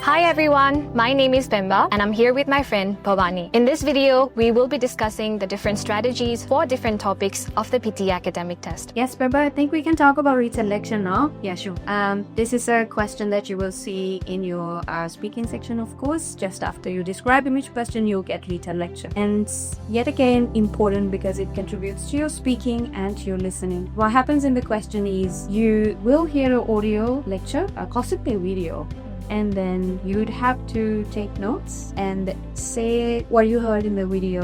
Hi everyone, my name is Bimba and I'm here with my friend Bhavani. In this video, we will be discussing the different strategies for different topics of the PTE Academic test. Yes, Bimba, I think we can talk about Retell Lecture now. Yeah, sure. This is a question that you will see in your speaking section, of course. Just after you describe image question, you'll get Retell Lecture. And yet again, important because it contributes to your speaking and to your listening. What happens in the question is you will hear an audio lecture, possibly a video, and then you'd have to take notes and say what you heard in the video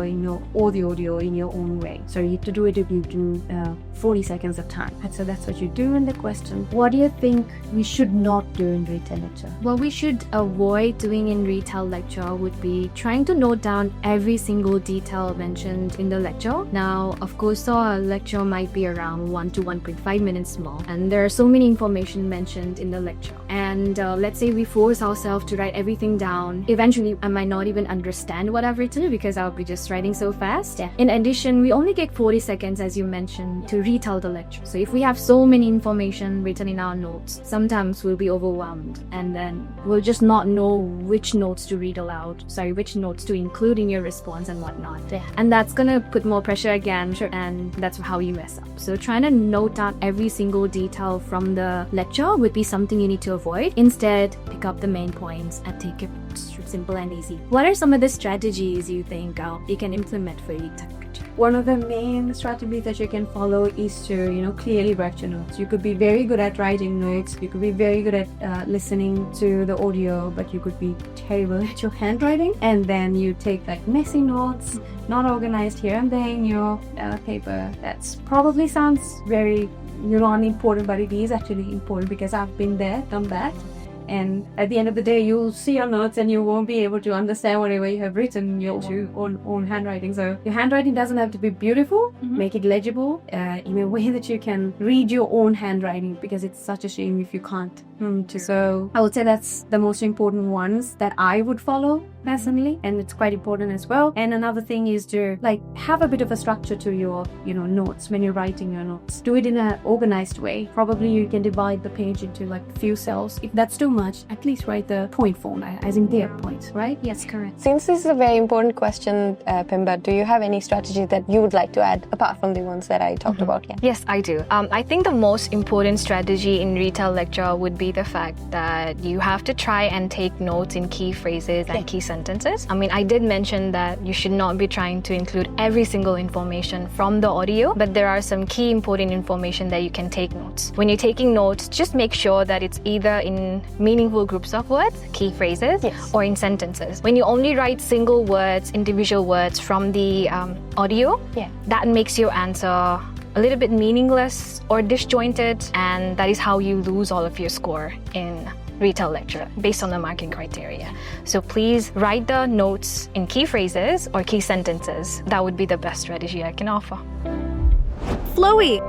or the audio in your own way. So you have to do it within 40 seconds of time. And so that's what you do in the question. What do you think we should not do in Retell Lecture? What we should avoid doing in Retell Lecture would be trying to note down every single detail mentioned in the lecture. Now, of course, our lecture might be around 1 to 1.5 minutes long, and there are so many information mentioned in the lecture. And let's say we force ourselves to write everything down. Eventually, I might not even understand what I've written because I'll be just writing so fast. Yeah. In addition, we only get 40 seconds, as you mentioned, to retell the lecture. So if we have so many information written in our notes, sometimes we'll be overwhelmed and then we'll just not know which notes to read aloud, which notes to include in your response and whatnot. Yeah. And that's gonna put more pressure again, and that's how you mess up. So trying to note down every single detail from the lecture would be something you need to avoid. Instead, pick up the main points and take it simple and easy. What are some of the strategies you think you can implement for Retell Lecture? One of the main strategies that you can follow is to, clearly write your notes. You could be very good at writing notes. You could be very good at listening to the audio, but you could be terrible at your handwriting. And then you take messy notes, not organized here and there in your paper. That's probably sounds very, unimportant, but it is actually important because I've been there, done that. And at the end of the day, you'll see your notes and you won't be able to understand whatever you have written in your own handwriting. So your handwriting doesn't have to be beautiful. Make it legible in a way that you can read your own handwriting, because it's such a shame if you can't. So I would say that's the most important ones that I would follow personally, and it's quite important as well. And another thing is to have a bit of a structure to your notes when you're writing your notes. Do it in an organized way. Probably you can divide the page into few cells. If that's too much, at least write the point form, as in their points, right? Yes, correct. Since this is a very important question, Pimba, do you have any strategy that you would like to add apart from the ones that I talked about here? Yes, I do. I think the most important strategy in Retell Lecture would be the fact that you have to try and take notes in key phrases and key sentences. I did mention that you should not be trying to include every single information from the audio, but there are some key important information that you can take notes. When you're taking notes, just make sure that it's either in meaningful groups of words, key phrases, or in sentences. When you only write single words, individual words from the audio, that makes your answer a little bit meaningless or disjointed, and that is how you lose all of your score in Retell Lecture based on the marking criteria. So please write the notes in key phrases or key sentences. That would be the best strategy I can offer. Flowy!